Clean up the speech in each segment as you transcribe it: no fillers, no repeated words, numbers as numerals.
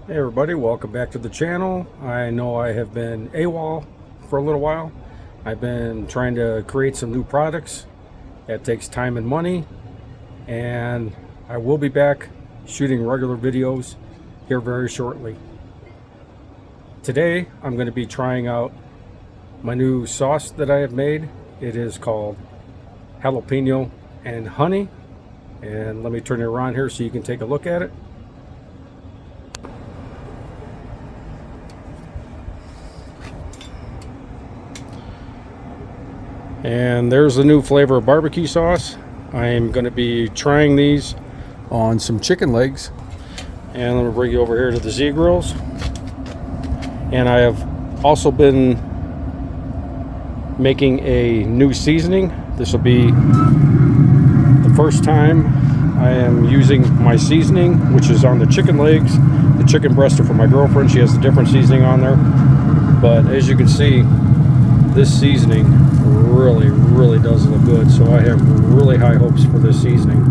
Hey everybody, welcome back to the channel. I know I have been AWOL for a little while. I've been trying to create some new products. That takes time and money, and I will be back shooting regular videos here very shortly. Today I'm going to be trying out my new sauce that I have made. It is called Jalapeno and Honey, and let me turn it around here so you can take a look at it. And there's the new flavor of barbecue sauce. I am going to be trying these on some chicken legs. And let me bring you over here to the Z Grills. And I have also been making a new seasoning. This will be the first time I am using my seasoning, which is on the chicken legs. The chicken breasts are for my girlfriend. She has a different seasoning on there. But as you can see, this seasoning really does look good, so I have really high hopes for this seasoning.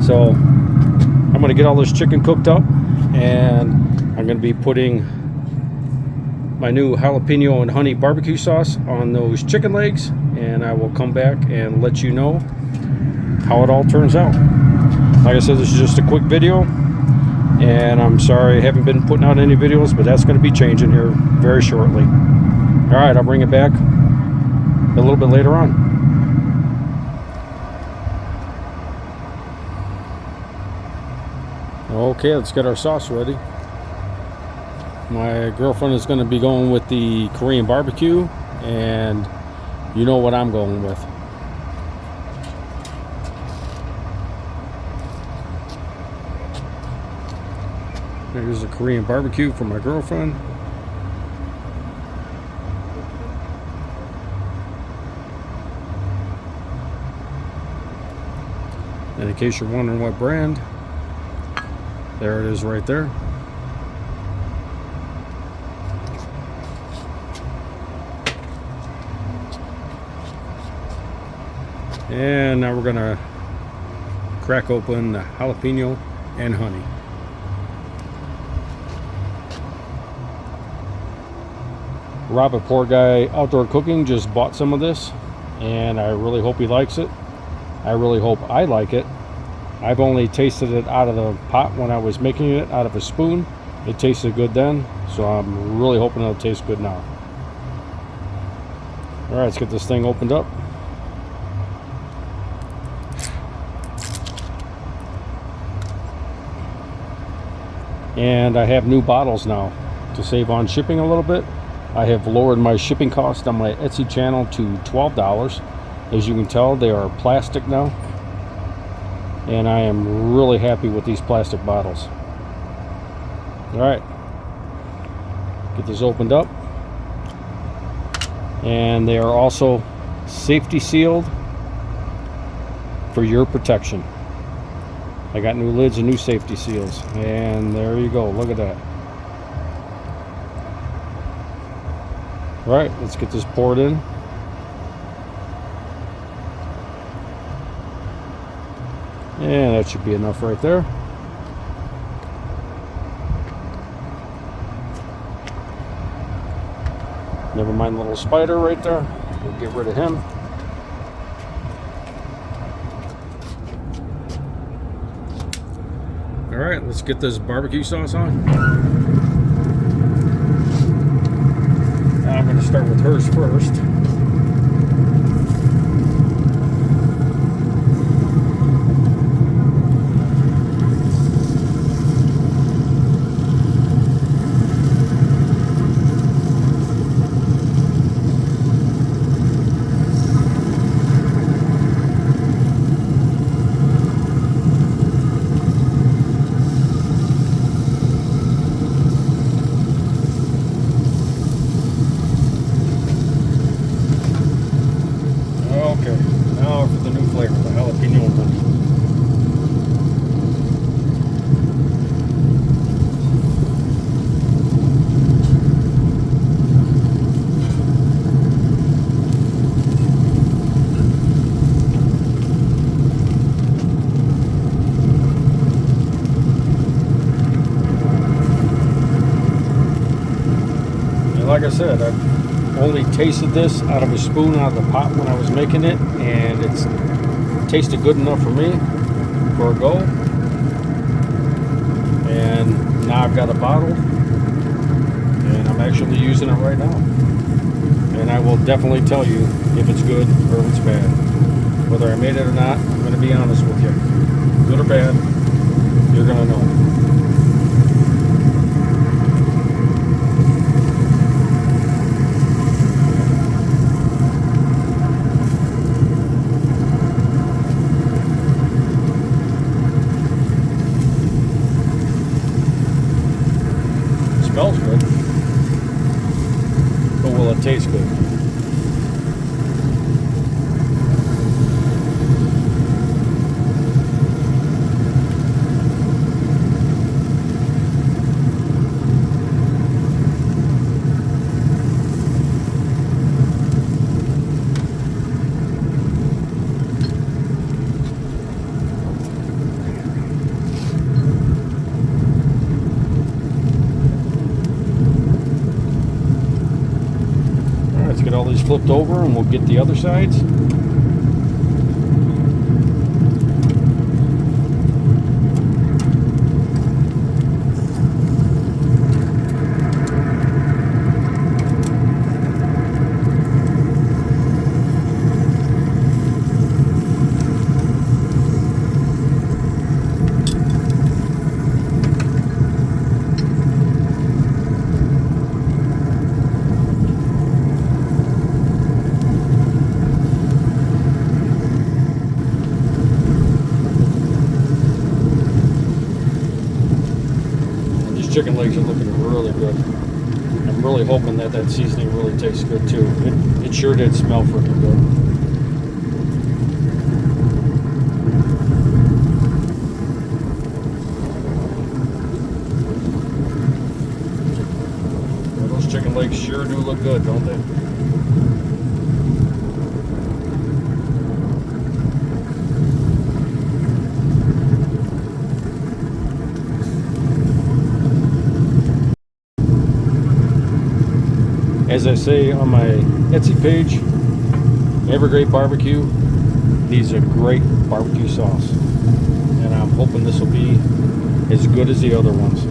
So I'm going to get all this chicken cooked up, and I'm going to be putting my new jalapeno and honey barbecue sauce on those chicken legs, and I will come back and let you know how it all turns out. Like I said, this is just a quick video, and I'm sorry I haven't been putting out any videos, but that's going to be changing here very shortly. Alright, I'll bring it back a little bit later on. Okay, let's get our sauce ready. My girlfriend is going to be going with the Korean barbecue, and you know what I'm going with. Here's the Korean barbecue for my girlfriend. And in case you're wondering what brand, there it is right there. And now we're gonna crack open the jalapeno and honey. Robert, poor guy outdoor cooking, just bought some of this, and I really hope he likes it. I really hope I like it. I've only tasted it out of the pot when I was making it out of a spoon. It tasted good then, so I'm really hoping it'll taste good now. All right, let's get this thing opened up. And I have new bottles now to save on shipping a little bit. I have lowered my shipping cost on my Etsy channel to $12. As you can tell, they are plastic now, and I am really happy with these plastic bottles. All right, get this opened up, and they are also safety sealed for your protection. I got new lids and new safety seals, and there you go. Look at that. All right, let's get this poured in. And that should be enough right there. Never mind the little spider right there. We'll get rid of him. Alright, let's get this barbecue sauce on. Now I'm going to start with hers first. Okay, now for the new flavor, the jalapeno and honey. said, I've only tasted this out of a spoon out of the pot when I was making it, and it's tasted good enough for me for a go. And now I've got a bottle, and I'm actually using it right now. And I will definitely tell you if it's good or if it's bad. Whether I made it or not, I'm going to be honest with you. Good or bad, you're going to know. Smells good, but will it taste good? Let's get all these flipped over and we'll get the other sides. Chicken legs are looking really good. I'm really hoping that that seasoning really tastes good too. It sure did smell freaking good. Well, those chicken legs sure do look good, don't they? As I say on my Etsy page, every great barbecue needs a great barbecue sauce. And I'm hoping this will be as good as the other ones.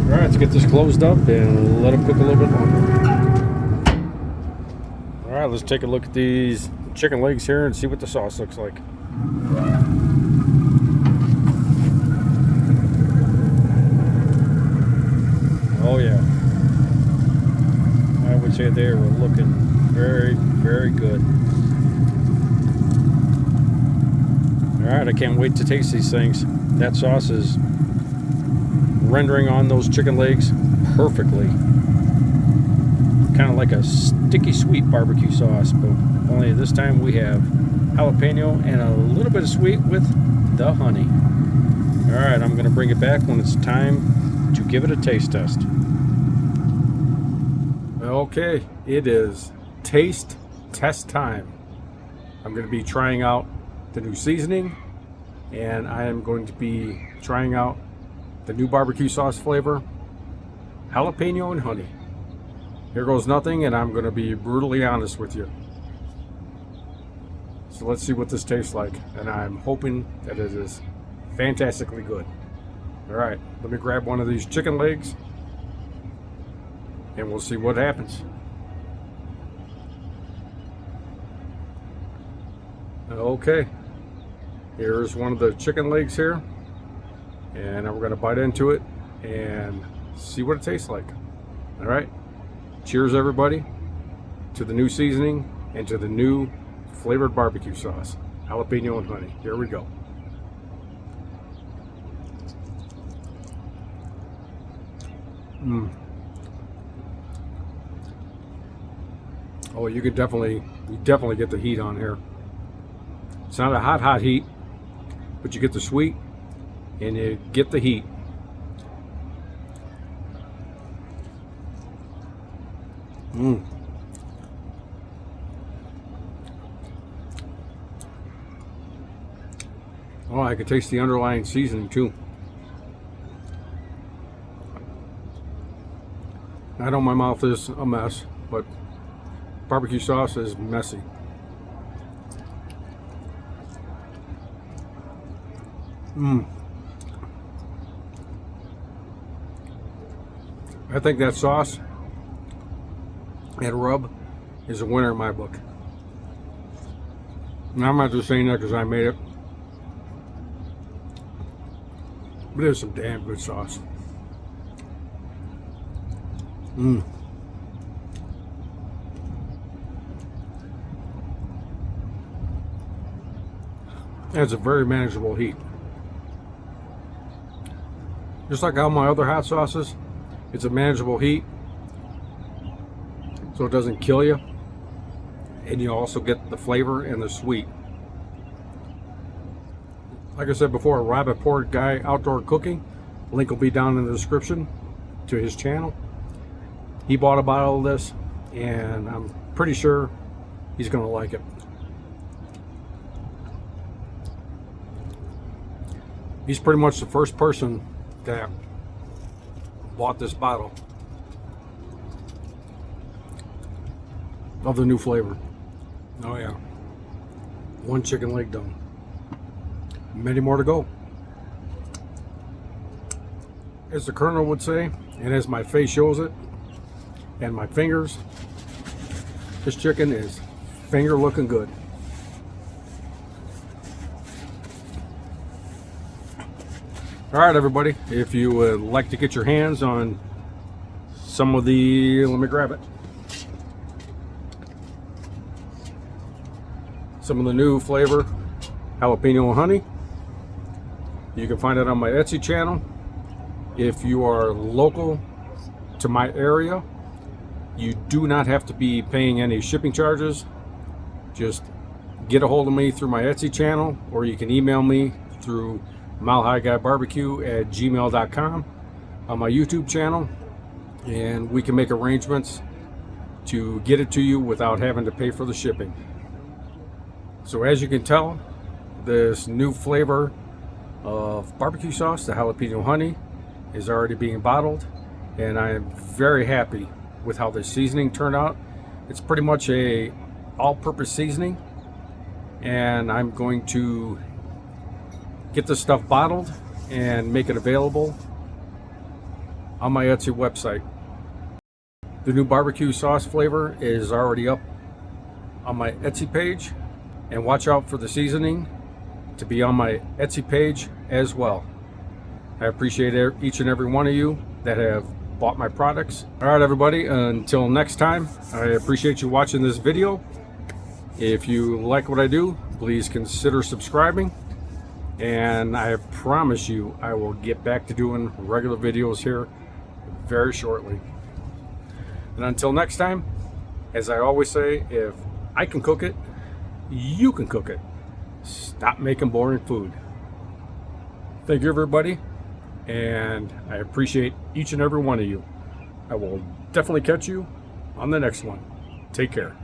Alright, let's get this closed up and let them cook a little bit longer. Alright, let's take a look at these chicken legs here and see what the sauce looks like. Oh yeah, I would say they are looking very, very good. Alright, I can't wait to taste these things. That sauce is rendering on those chicken legs perfectly. Kind of like a sticky sweet barbecue sauce, but only this time we have jalapeno and a little bit of sweet with the honey. Alright, I'm going to bring it back when it's time to give it a taste test. Okay, it is taste test time. I'm going to be trying out the new seasoning, and I am going to be trying out the new barbecue sauce flavor, jalapeno and honey. Here goes nothing, and I'm going to be brutally honest with you. So let's see what this tastes like, and I'm hoping that it is fantastically good. Alright, let me grab one of these chicken legs and we'll see what happens. Okay, here's one of the chicken legs here, and we're going to bite into it and see what it tastes like. Alright, cheers everybody to the new seasoning and to the new flavored barbecue sauce, jalapeno and honey. Here we go. Oh, you definitely get the heat on here. It's not a hot heat, but you get the sweet and you get the heat. Oh, I could taste the underlying seasoning too. I know my mouth is a mess, but barbecue sauce is messy. I think that sauce, that rub, is a winner in my book. And I'm not just saying that because I made it. But it is some damn good sauce. And it's a very manageable heat. Just like all my other hot sauces, it's a manageable heat, so it doesn't kill you, and you also get the flavor and the sweet. Like I said before, Rabbit Port Guy Outdoor Cooking, link will be down in the description to his channel. He bought a bottle of this, and I'm pretty sure he's going to like it. He's pretty much the first person that bought this bottle of the new flavor. Oh yeah, one chicken leg done. Many more to go. As the Colonel would say, and as my face shows it, and my fingers, this chicken is finger looking good. All right, everybody, if you would like to get your hands on some of the, let me grab it, some of the new flavor Jalapeno Honey, you can find it on my Etsy channel. If you are local to my area, you do not have to be paying any shipping charges. Just get a hold of me through my Etsy channel, or you can email me through milehighguybarbecue@gmail.com on my YouTube channel, and we can make arrangements to get it to you without having to pay for the shipping. So as you can tell, this new flavor of barbecue sauce, the Jalapeno Honey, is already being bottled, and I am very happy with how this seasoning turned out. It's pretty much a all-purpose seasoning, and I'm going to get this stuff bottled and make it available on my Etsy website. The new barbecue sauce flavor is already up on my Etsy page, and watch out for the seasoning to be on my Etsy page as well. I appreciate each and every one of you that have bought my products. All right, everybody, until next time, I appreciate you watching this video. If you like what I do, please consider subscribing, and I promise you I will get back to doing regular videos here very shortly. And until next time, as I always say, if I can cook it, you can cook it. Stop making boring food. Thank you, everybody, and I appreciate each and every one of you. I will definitely catch you on the next one. Take care.